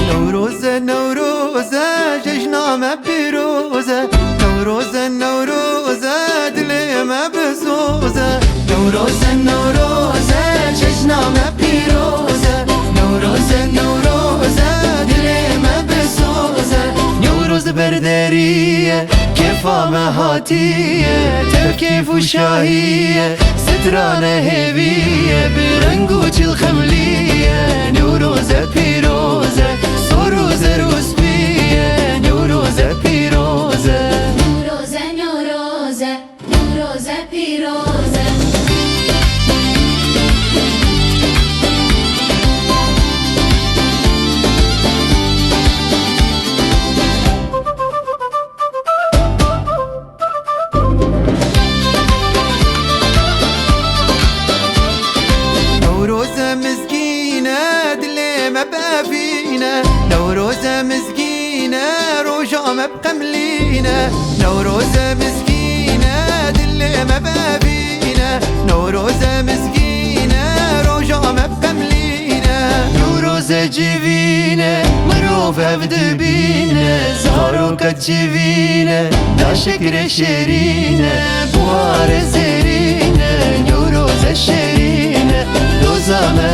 نوروزه نوروزه جشنامه پیروزه، نوروزه نوروزه دلمه بسوزه، نوروزه نوروزه جشنامه پیروزه، نوروزه نوروزه دلمه بسوزه. نوروز بردریه کفامه هاتیه، ترکیف و شاهیه سترانه هیویه برنگ و چل خملیه. نوروزه پیروزه سروزه روزبیه، نوروزه پیروزه نوروزه نوروزه نوروزه پیروزه. نوروزه مسکینه دلمه بفینه، نوروزه مسکینه روجامه بقملینه، نوروزه مسکینه دلمه بفینه، نوروزه مسکینه روجامه بقملینه. نوروزه جوینه مروفه بدبینه، زاروكة جوینه دا شکر شیرینه بوار زرینه. نوروزه شیرینه دوزامه